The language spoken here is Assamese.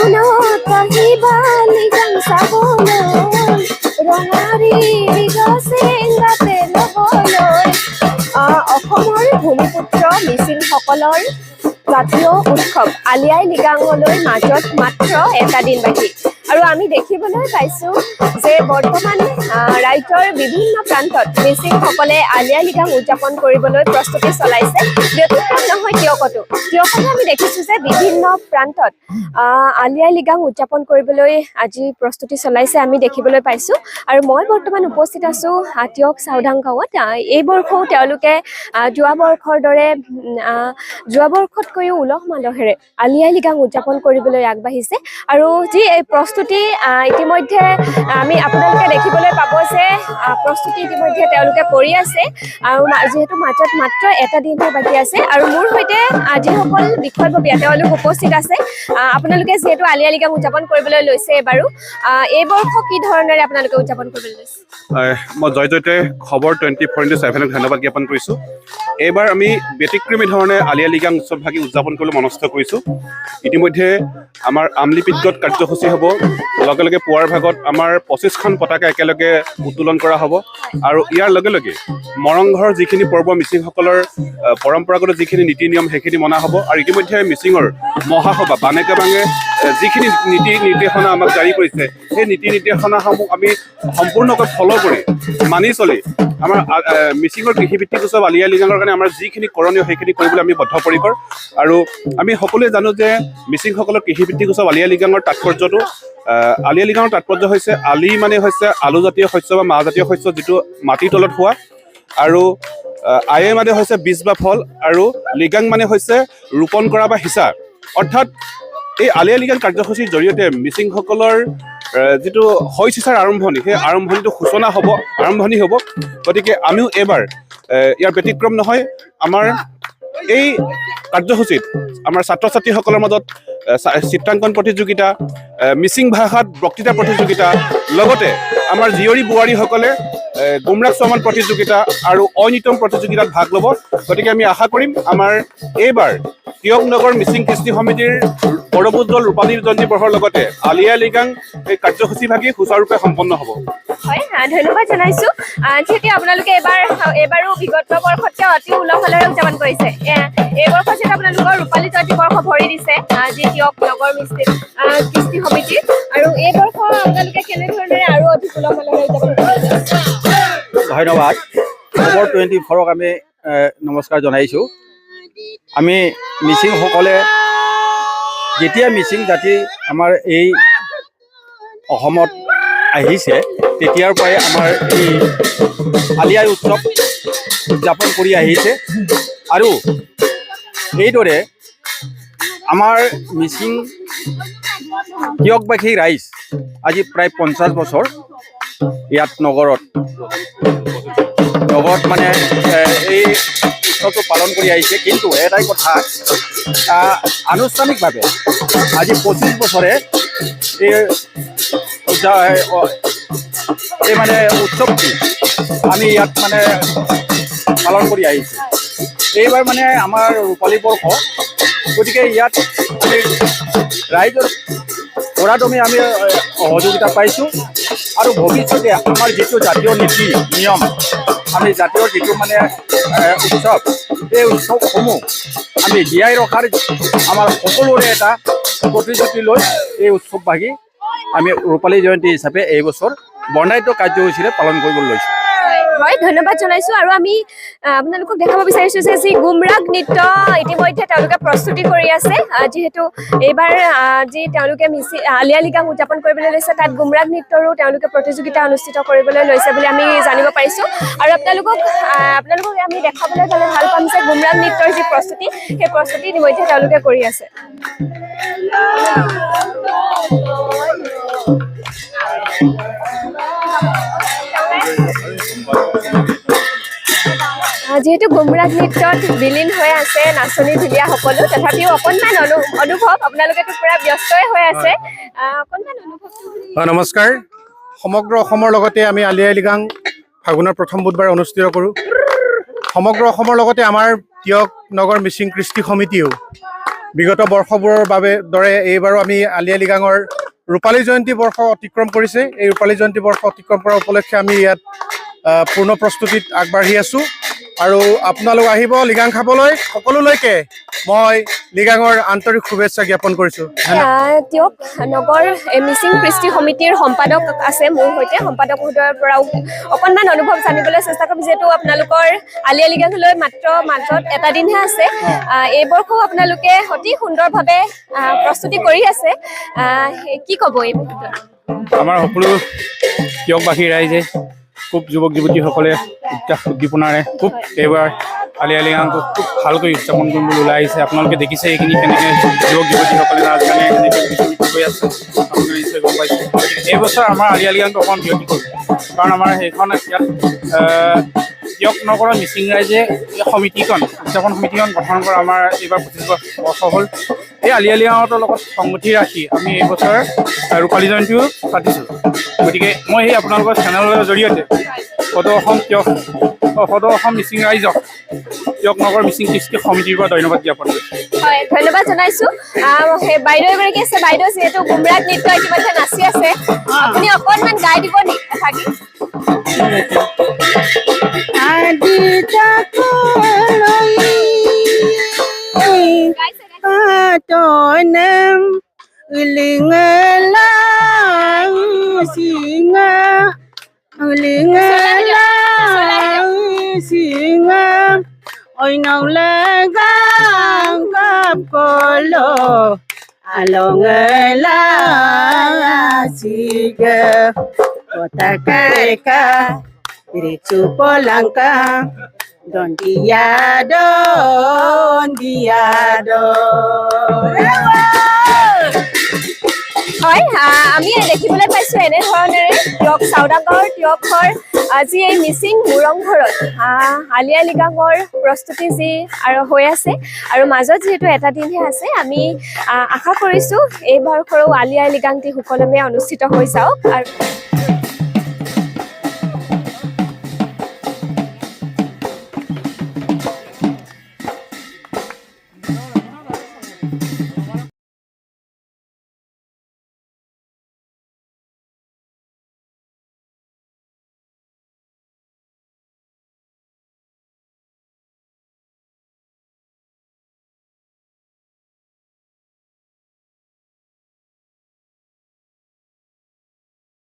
মনত আহিবালি গান চাবলৈ ৰঙাৰী গছেঙাতে ল'বলৈ অসমৰ ভূমিপুত্ৰ মিচিংসকলৰ জাতীয় উৎসৱ আলি আই লৃগাঙলৈ মাজত মাত্ৰ এটা দিন বাকী আৰু আমি দেখিবলৈ পাইছোঁ যে বৰ্তমান ৰাজ্যৰ বিভিন্ন প্ৰান্তত মিচিংসকলে আলি আই লৃগাং উদযাপন কৰিবলৈ প্ৰস্তুতি চলাইছে। ব্যতিক্ৰম নহয় টিয়কতো আমি দেখিছোঁ যে বিভিন্ন প্ৰান্তত আলি আই লৃগাং উদযাপন কৰিবলৈ আজি প্ৰস্তুতি চলাইছে আমি দেখিবলৈ পাইছোঁ। আৰু মই বৰ্তমান উপস্থিত আছোঁ টিয়ক চাওদাং গাঁৱত। এই বৰ্ষও তেওঁলোকে যোৱা বৰ্ষৰ দৰে যোৱা বৰ্ষতকৈও উলহ মালহেৰে আলি আই লৃগাং উদযাপন কৰিবলৈ আগবাঢ়িছে। আৰু যি এই প্ৰস্তুতি ইতিমধ্যে আমি আপোনালোকে দেখিবলৈ পাব যে প্ৰস্তুতি ইতিমধ্যে তেওঁলোকে কৰি আছে আৰু যিহেতু মাজত মাত্ৰ এটা দিনহে বাকী আছে। আৰু মোৰ সৈতে যিসকল বিষয়ববীয়া তেওঁলোক উপস্থিত আছে। আপোনালোকে যিহেতু আলি আই লৃগাং উদযাপন কৰিবলৈ লৈছে এবাৰো এই বৰ্ষ কি ধৰণেৰে আপোনালোকে উদযাপন কৰিবলৈ লৈছে? মই জয়তে খবৰ 24/7 ধন্যবাদ জ্ঞাপন কৰিছোঁ। এইবাৰ আমি ব্যতিক্ৰমী ধৰণে আলি আই লৃগাং উৎসৱভাগি উদযাপন কৰিবলৈ মনস্থ কৰিছোঁ। ইতিমধ্যে আমাৰ আমলিপিতগত কাৰ্যসূচী হ'ব, লগে লগে পুৱাৰ ভাগত আমাৰ 25খন পতাকা একেলগে উত্তোলন কৰা হ'ব আৰু ইয়াৰ লগে লগে মৰংঘৰ যিখিনি পৰ্ব মিচিংসকলৰ পৰম্পৰাগত যিখিনি নীতি নিয়ম সেইখিনি মনা হ'ব। আৰু ইতিমধ্যে মিচিঙৰ মহাসভা বানেকে বাঙে যিখিনি নীতি নিৰ্দেশনা আমাক জাৰি কৰিছে সেই নীতি নিৰ্দেশনাসমূহ আমি সম্পূৰ্ণকৈ ফ'ল' কৰি মানি চলি আমাৰ মিচিঙৰ কৃষিভিত্তিক উৎসৱ আলি আই লৃগাঙৰ কাৰণে আমাৰ যিখিনি কৰণীয় সেইখিনি কৰিবলৈ আমি বদ্ধপৰিকৰ। আৰু আমি সকলোৱে জানো যে মিচিংসকলৰ কৃষিভিত্তিক উৎসৱ আলি আই লৃগাঙৰ তাৎপৰ্যটো আলি আই লৃগাঙৰ তাৎপৰ্য হৈছে আলি মানে হৈছে আলুজাতীয় শস্য বা মাহজাতীয় শস্য যিটো মাটিৰ তলত হোৱা, আৰু আয়ে মানে হৈছে বীজ বা ফল, আৰু লৃগাং মানে হৈছে ৰোপণ কৰা বা সিঁচা। অৰ্থাৎ এই আলি আই লৃগাং কাৰ্যসূচীৰ জৰিয়তে মিচিংসকলৰ যিটো শস্য সিঁচাৰ আৰম্ভণি সেই আৰম্ভণিটো সূচনা হ'ব, আৰম্ভণি হ'ব। গতিকে আমিও এইবাৰ ইয়াৰ ব্যতিক্ৰম নহয়। আমাৰ এই কাৰ্যসূচীত আমাৰ ছাত্ৰ ছাত্ৰীসকলৰ মাজত চিত্ৰাংকন প্ৰতিযোগিতা, মিচিং ভাষাত বক্তৃতা প্ৰতিযোগিতা, লগতে আমাৰ জীয়ৰী বোৱাৰীসকলে গুমৰাগ চমান প্ৰতিযোগিতা আৰু অনৃতম প্ৰতিযোগিতাত ভাগ ল'ব। গতিকে আমি আশা কৰিম আমাৰ এইবাৰ টিয়ক নগৰ মিচিং কৃষ্টি সমিতিৰ গৌৰৱোজ্জ্বল ৰূপালী জয়ন্তী বৰ্ষৰ লগতে আলি আই লৃগাং এই কাৰ্যসূচীভাগি সুচাৰুৰূপে সম্পন্ন হ'ব। হয়, ধন্যবাদ জনাইছোঁ। যিহেতু আপোনালোকে এইবাৰো বিগত বৰ্ষতকৈ অতি উলহ মালহেৰে উদযাপন কৰিছে। এই বৰ্ষ যিহেতু আপোনালোকৰ ৰূপালী জয়ন্তী বৰ্ষ ভৰি দিছে যি টিয়ক নগৰ মিচিং কৃষ্টি সমিতি, আৰু এই বৰ্ষ আপোনালোকে কেনেধৰণেৰে আৰু অধিক উলহ মালহেৰে উদযাপন কৰিছে? ধন্যবাদ। খবৰ 24ক আমি নমস্কাৰ জনাইছোঁ। আমি মিচিংসকলে যেতিয়া মিচিং জাতি আমাৰ এই অসমত আহিছে তেতিয়াৰ পৰাই আমাৰ এই আলি আই উৎসৱ উদযাপন কৰি আহিছে। আৰু এইদৰে আমাৰ মিচিং টিয়কবাসী ৰাইজ আজি প্ৰায় 50 বছৰ ইয়াত নগৰত মানে এই উৎসৱটো পালন কৰি আহিছে। কিন্তু এটাই কথা, আনুষ্ঠানিকভাৱে আজি 25 বছৰে এই মানে উৎসৱটি আমি ইয়াত মানে পালন কৰি আহিছোঁ। এইবাৰ মানে আমাৰ ৰূপালী বৰ্ষ, গতিকে ইয়াত আমি ৰাইজৰ পৰাদমে আমি সহযোগিতা পাইছোঁ। আৰু ভৱিষ্যতে আমাৰ যিটো জাতীয় নীতি নিয়ম, আমি জাতীয় যিটো মানে উৎসৱ, এই উৎসৱসমূহ আমি জীয়াই ৰখাৰ আমাৰ সকলোৰে এটা প্ৰতিশ্ৰুতি লৈ এই উৎসৱভাগি আমি ৰূপালী জয়ন্তী হিচাপে এই বছৰ বৰ্ণাঢ্য কাৰ্যসূচীৰে পালন কৰিবলৈ লৈছোঁ। হয়, ধন্যবাদ জনাইছোঁ। আৰু আমি আপোনালোকক দেখাব বিচাৰিছোঁ যে যি গুমৰাগ নৃত্য ইতিমধ্যে তেওঁলোকে প্ৰস্তুতি কৰি আছে। যিহেতু এইবাৰ যি তেওঁলোকে আলি আই লৃগাং উদযাপন কৰিবলৈ লৈছে তাত গুমৰাগ নৃত্যৰো তেওঁলোকে প্ৰতিযোগিতা অনুষ্ঠিত কৰিবলৈ লৈছে বুলি আমি জানিব পাৰিছোঁ। আৰু আপোনালোকক আমি দেখাবলৈ পালে ভাল পাম যে গুমৰাগ নৃত্যৰ যি প্ৰস্তুতি সেই প্ৰস্তুতি ইতিমধ্যে তেওঁলোকে কৰি আছে। যিহেতু গুমৰাগ নৃত্যত বিলীন হৈ আছে নাচনী ঢুলীয়া সকলো, তথাপিও অকণমান অনুভৱ আপোনালোকেতো পুৰা ব্যস্তই হৈ আছে, অকণমান অনুভৱ। নমস্কাৰ। সমগ্ৰ অসমৰ লগতে আমি আলি আই লৃগাং ফাগুনৰ প্ৰথম বুধবাৰে অনুষ্ঠিত কৰোঁ। সমগ্ৰ অসমৰ লগতে আমাৰ টিয়ক নগৰ মিচিং কৃষ্টি সমিতিয়েও বিগত বৰ্ষবোৰৰ বাবে দৰে এইবাৰো আমি আলি আই লৃগাঙৰ ৰূপালী জয়ন্তী বৰ্ষ অতিক্ৰম কৰিছে। এই ৰূপালী জয়ন্তী বৰ্ষ অতিক্ৰম কৰা উপলক্ষে আমি ইয়াত পূৰ্ণ প্ৰস্তুতিত আগবাঢ়ি আছোঁ আৰু আপোনালোক আহিব লিগাং খাবলৈ। সকলোলৈকে মই লিগাঙৰ আন্তৰিক শুভেচ্ছা জ্ঞাপন কৰিছোঁ। তেওঁক নগৰ মিচিং কৃষ্টি সমিতিৰ সম্পাদক আছে মোৰ সৈতে, সম্পাদক মহোদয়ৰ পৰাও অকণমান অনুভৱ জানিবলৈ চেষ্টা কৰিম, যিহেতু আপোনালোকৰ আলি আই লৃগাঙলৈ মাত্ৰ মাজত এটা দিনহে আছে। এই বৰ্ষও আপোনালোকে অতি সুন্দৰভাৱে প্ৰস্তুতি কৰি আছে, কি ক'ব এই মুহূৰ্তত? আমাৰ সকলো তিয়কবাসী ৰাইজে খুব যুৱক যুৱতীসকলে উৎসাহ উদ্দীপনাৰে খুব এইবাৰ আলি আই লৃগাংটো খুব ভালকৈ উদযাপন কৰিবলৈ ওলাই আহিছে। আপোনালোকে দেখিছে এইখিনি কেনেকৈ যুৱক যুৱতীসকলে নাচ গানে এনেকৈ গৈ আছে, আপোনালোকে নিশ্চয় গম পাইছে। এইবছৰ আমাৰ আলি আই লৃগাংটো অকণমান ব্যতিক্ৰম, কাৰণ আমাৰ সেইখন ইয়াত তিয়ক নগৰৰ মিচিং ৰাইজে এই সমিতিখন উদযাপন সমিতিখন গঠন কৰা আমাৰ এইবাৰ 25 বৰ্ষ হ'ল। এই আলি আই লৃগাঙৰ লগত সংগতি ৰাখি আমি এইবছৰ ৰূপালী জয়ন্তীও পাতিছোঁ। গতিকে মই সেই আপোনালোকৰ চেনেলৰ জৰিয়তে সদৌ অসম মিচিং ৰাইজক তিয়ক নগৰ মিচিং কৃষ্টি সমিতিৰ পৰা ধন্যবাদ জ্ঞাপন কৰিছোঁ। হয়, ধন্যবাদ জনাইছোঁ। সেই বাইদেউ এগৰাকী আছে, বাইদেউ যিহেতু গুমৰাগ নৃত্য ইতিমধ্যে নাচি আছে, আপুনি অকণমান গাই দিব নি এফাকি? Ôi nông lê gang gấp cô lô alo ngê la si ge kota kareka diricu polangka don diado হয়, আমি দেখিবলৈ পাইছোঁ এনেধৰণেৰে তিয়ক চাওদাঙৰ তিয়কৰ আজি এই মিচিং মুৰংঘৰত আলি আই লৃগাঙৰ প্ৰস্তুতি যি আৰু হৈ আছে, আৰু মাজত যিহেতু এটা দিনহে আছে, আমি আশা কৰিছোঁ এইবাৰ সৰু আলি আই লৃগাংটি সুকলমে অনুষ্ঠিত হৈ যাওক। আৰু